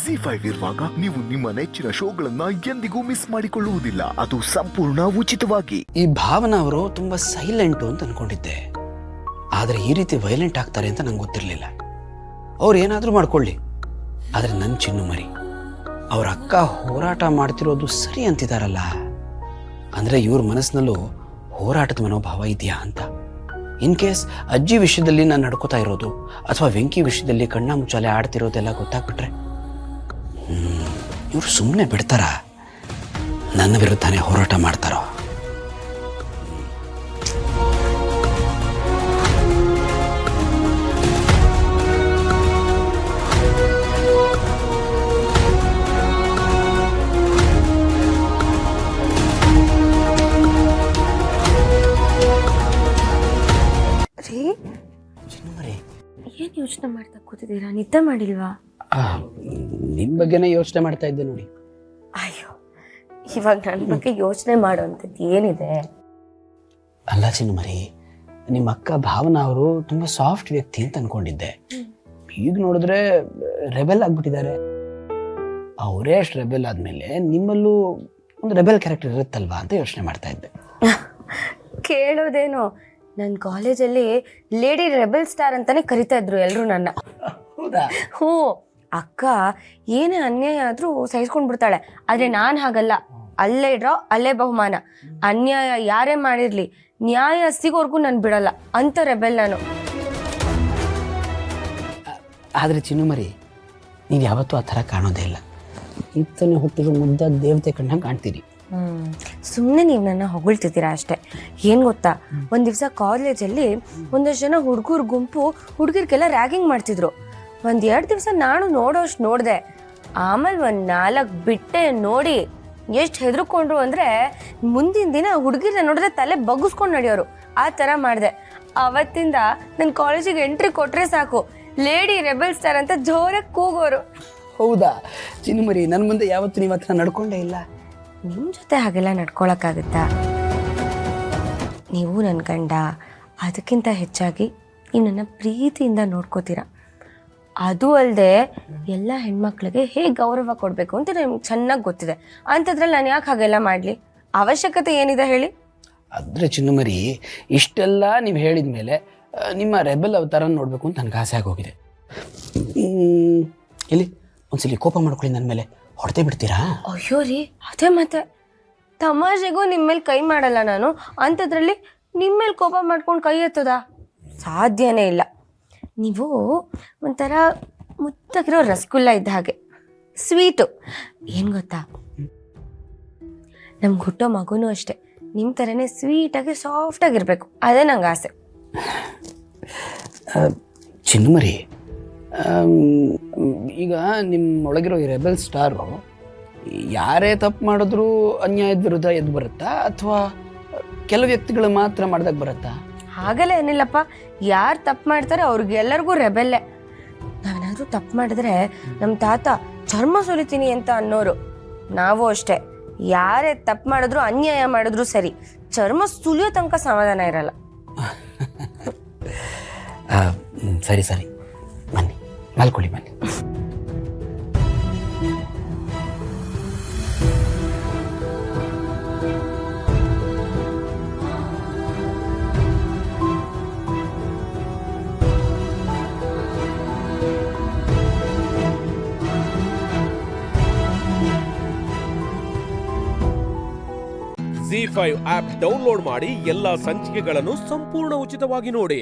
ಜಿ5 ಇರುವಾಗ ನೀವು ನಿಮ್ಮ ನೆಚ್ಚಿನ ಶೋಗಳನ್ನ ಎಂದಿಗೂ ಮಿಸ್ ಮಾಡಿಕೊಳ್ಳುವುದಿಲ್ಲ. ಅದು ಸಂಪೂರ್ಣ ಉಚಿತವಾಗಿ. ಈ ಭಾವನಾ ಅವರು ತುಂಬಾ ಸೈಲೆಂಟು ಅಂತ ಅನ್ಕೊಂಡಿದ್ದೆ, ಆದ್ರೆ ಈ ರೀತಿ ವೈಲೆಂಟ್ ಆಗ್ತಾರೆ ಅಂತ ನಂಗೆ ಗೊತ್ತಿರಲಿಲ್ಲ. ಅವ್ರು ಏನಾದ್ರೂ ಮಾಡ್ಕೊಳ್ಳಿ, ಆದ್ರೆ ನನ್ನ ಚಿನ್ನು ಮರಿ ಅವ್ರ ಅಕ್ಕ ಹೋರಾಟ ಮಾಡ್ತಿರೋದು ಸರಿ ಅಂತಿದಾರಲ್ಲ, ಅಂದ್ರೆ ಇವ್ರ ಮನಸ್ಸಿನಲ್ಲೂ ಹೋರಾಟದ ಮನೋಭಾವ ಇದೆಯಾ ಅಂತ. ಇನ್ ಕೇಸ್ ಅಜ್ಜಿ ವಿಷಯದಲ್ಲಿ ನಾನು ನಡ್ಕೋತಾ ಇರೋದು ಅಥವಾ ವೆಂಕಿ ವಿಷಯದಲ್ಲಿ ಕಣ್ಣ ಮುಚ್ಚಾಲೆ ಆಡ್ತಿರೋದೆಲ್ಲ ಗೊತ್ತಾಗ್ಬಿಟ್ರೆ ಇವ್ರು ಸುಮ್ಮನೆ ಬಿಡ್ತಾರ, ನನ್ನ ವಿರುದ್ಧನೇ ಹೋರಾಟ ಮಾಡ್ತಾರೋ? ಏನ್ ಯೋಚನೆ ಮಾಡ್ತಾ ಕೂತಿದ್ದೀರಾ? ನಿದ್ದೆ ಮಾಡಿಲ್ವಾ? ನಿಮ್ ಬಗ್ಗೆನೇ ಯೋಚನೆ ಮಾಡ್ತಾ ಇದ್ದೆ ನೋಡಿ. ಅಯ್ಯೋ, ಇವಾಗ ನನ್ನ ಬಗ್ಗೆ ಯೋಚನೆ ಮಾಡುವಂಥದ್ದು ಏನಿದೆ? ಅಲ್ಲ ಚಿನ್ನಮರಿ, ನಿಮ್ಮ ಅಕ್ಕ ಭಾವನಾ ಅವರು ತುಂಬಾ ಸಾಫ್ಟ್ ವ್ಯಕ್ತಿ ಅಂತ ಅನ್ಕೊಂಡಿದ್ದೆ. ಈಗ ನೋಡಿದ್ರೆ ರೆಬೆಲ್ ಆಗ್ಬಿಟ್ಟಿದ್ದಾರೆ. ಅವರೇ ಅಷ್ಟು ರೆಬೆಲ್ ಆದ್ಮೇಲೆ ನಿಮ್ಮಲ್ಲೂ ಒಂದು ರೆಬೆಲ್ ಕ್ಯಾರೆಕ್ಟರ್ ಇರುತ್ತಲ್ವಾ ಅಂತ ಯೋಚನೆ ಮಾಡ್ತಾ ಇದ್ದೆ. ಕೇಳೋದೇನು, ನನ್ನ ಕಾಲೇಜಲ್ಲಿ ಲೇಡಿ ರೆಬೆಲ್ ಸ್ಟಾರ್ ಅಂತಾನೆ ಕರಿತಾ ಇದ್ರು ಎಲ್ರು ನನ್ನ. ಹೌದಾ? ಹ್ಞೂ, ಅಕ್ಕ ಏನೇ ಅನ್ಯಾಯ ಆದ್ರೂ ಸಹಿಸ್ಕೊಂಡ್ ಬಿಡ್ತಾಳೆ. ಆದ್ರೆ ನಾನ್ ಹಾಗಲ್ಲ. ಅಲ್ಲೇ ಇಡ್ರೋ ಅಲ್ಲೇ ಬಹುಮಾನ. ಅನ್ಯಾಯ ಯಾರೇ ಮಾಡಿರ್ಲಿ, ನ್ಯಾಯ ಸಿಗೋರ್ಗೂ ನಾನು ಬಿಡಲ್ಲ ಅಂತ ರೆಬೆಲ್ ನಾನು. ಆದ್ರೆ ಚಿನ್ನಮರಿ, ನೀವು ಯಾವತ್ತೂ ಆ ಥರ ಕಾಣೋದೇ ಇಲ್ಲ. ಇತ್ತನೇ ಹುಟ್ಟಿರೋ ಮುದ್ದ ದೇವತೆ ಕಣ್ಣ ಕಾಣ್ತೀರಿ. ಸುಮ್ಮನೆ ನೀವು ನನ್ನ ಹೊಗಳ್ತಿದ್ದೀರಾ ಅಷ್ಟೇ. ಏನು ಗೊತ್ತಾ, ಒಂದು ದಿವಸ ಕಾಲೇಜಲ್ಲಿ ಒಂದಷ್ಟು ಜನ ಹುಡುಗರ ಗುಂಪು ಹುಡುಗಿರ್ಗೆಲ್ಲ ರ್ಯಾಗಿಂಗ್ ಮಾಡ್ತಿದ್ರು. 1-2 ದಿವಸ ನಾನು ನೋಡೋಷ್ಟು ನೋಡಿದೆ. ಆಮೇಲೆ 1-4 ಬಿಟ್ಟೆ ನೋಡಿ ಎಷ್ಟು ಹೆದರ್ಕೊಂಡ್ರು ಅಂದರೆ, ಮುಂದಿನ ದಿನ ಹುಡುಗಿರ ನೋಡಿದ್ರೆ ತಲೆ ಬಗ್ಗಿಸ್ಕೊಂಡು ನಡೆಯೋರು. ಆ ಥರ ಮಾಡಿದೆ. ಅವತ್ತಿಂದ ನನ್ನ ಕಾಲೇಜಿಗೆ ಎಂಟ್ರಿ ಕೊಟ್ಟರೆ ಸಾಕು, ಲೇಡಿ ರೆಬೆಲ್ ಸ್ಟಾರ್ ಅಂತ ಜೋರಾಗಿ ಕೂಗೋರು. ಹೌದಾ ಚಿನ್ನಮರಿ, ನನ್ನ ಮುಂದೆ ಯಾವತ್ತೂ ನೀವು ಹತ್ರ ನಡ್ಕೊಂಡೇ ಇಲ್ಲ. ನಿಮ್ಮ ಜೊತೆ ಹಾಗೆಲ್ಲ ನಡ್ಕೊಳಕ್ಕಾಗತ್ತಾ? ನೀವು ನನ್ನ ಗಂಡ, ಅದಕ್ಕಿಂತ ಹೆಚ್ಚಾಗಿ ನೀವು ನನ್ನ ಪ್ರೀತಿಯಿಂದ ನೋಡ್ಕೋತೀರ. ಅದು ಅಲ್ಲದೆ ಎಲ್ಲ ಹೆಣ್ಮಕ್ಳಿಗೆ ಹೇಗೆ ಗೌರವ ಕೊಡಬೇಕು ಅಂತ ನಿಮ್ಗೆ ಚೆನ್ನಾಗಿ ಗೊತ್ತಿದೆ. ಅಂಥದ್ರಲ್ಲಿ ನಾನು ಯಾಕೆ ಹಾಗೆಲ್ಲ ಮಾಡಲಿ? ಅವಶ್ಯಕತೆ ಏನಿದೆ ಹೇಳಿ? ಆದರೆ ಚಿನ್ನಮರಿ, ಇಷ್ಟೆಲ್ಲ ನೀವು ಹೇಳಿದ ಮೇಲೆ ನಿಮ್ಮ ರೆಬೆಲ್ ಅವತಾರ ನೋಡಬೇಕು ಅಂತ ನನಗೆ ಆಸೆ ಆಗೋಗಿದೆ. ಇಲ್ಲಿ ಒಂದ್ಸಲಿ ಕೋಪ ಮಾಡ್ಕೊಳ್ಳಿ, ನನ್ನ ಮೇಲೆ ಹೊಡೆದೇ ಬಿಡ್ತೀರಾ? ಅಯ್ಯೋ ರೀ, ಅದೇ ಮತ್ತೆ ತಮಾಷೆಗೂ ನಿಮ್ಮ ಮೇಲೆ ಕೈ ಮಾಡಲ್ಲ ನಾನು. ಅಂಥದ್ರಲ್ಲಿ ನಿಮ್ಮ ಮೇಲೆ ಕೋಪ ಮಾಡ್ಕೊಂಡು ಕೈ ಎತ್ತದ ಸಾಧ್ಯನೇ ಇಲ್ಲ. ನೀವು ಒಂಥರ ಮುತ್ತಾಗಿರೋ ರಸಗುಲ್ಲ ಇದ್ದ ಹಾಗೆ, ಸ್ವೀಟು. ಏನು ಗೊತ್ತಾ, ನಮ್ಗೆ ಹುಟ್ಟೋ ಮಗುನೂ ಅಷ್ಟೆ ನಿಮ್ಮ ಥರನೇ ಸ್ವೀಟಾಗಿ ಸಾಫ್ಟಾಗಿರ್ಬೇಕು. ಅದೇ ನಂಗೆ ಆಸೆ. ಚಿನ್ನಮರಿ, ಈಗ ನಿಮ್ಮೊಳಗಿರೋ ಈ ರೆಬೆಲ್ ಸ್ಟಾರು ಯಾರೇ ತಪ್ಪು ಮಾಡಿದ್ರೂ ಅನ್ಯಾಯದ ವಿರುದ್ಧ ಎದ್ದು ಬರುತ್ತಾ, ಅಥವಾ ಕೆಲವು ವ್ಯಕ್ತಿಗಳು ಮಾತ್ರ ಮಾಡಿದಾಗ ಬರುತ್ತಾ? ಹಾಗೆಲ್ಲ ಏನಿಲ್ಲಪ್ಪ. ಯಾರು ತಪ್ಪು ಮಾಡ್ತಾರೆ ಅವ್ರಿಗೆಲ್ಲರಿಗೂ ರೆಬೆಲ್ಲೇ. ನಾವೇನಾದ್ರೂ ತಪ್ಪು ಮಾಡಿದ್ರೆ ನಮ್ಮ ತಾತ ಚರ್ಮ ಸುಲಿತೀನಿ ಅಂತ ಅನ್ನೋರು. ನಾವು ಅಷ್ಟೇ, ಯಾರೇ ತಪ್ಪು ಮಾಡಿದ್ರು ಅನ್ಯಾಯ ಮಾಡಿದ್ರು ಸರಿ, ಚರ್ಮ ಸುಲಿಯೋ ತನಕ ಸಮಾಧಾನ ಇರಲ್ಲ. ಸರಿ ಸರಿ, ಬನ್ನಿ ಮಲ್ಕೊಳ್ಳಿ, ಬನ್ನಿ. ಜಿ5 ಆಪ್ ಡೌನ್ಲೋಡ್ ಮಾಡಿ ಎಲ್ಲಾ ಸಂಚಿಕೆಗಳನ್ನು ಸಂಪೂರ್ಣ ಉಚಿತವಾಗಿ ನೋಡಿ.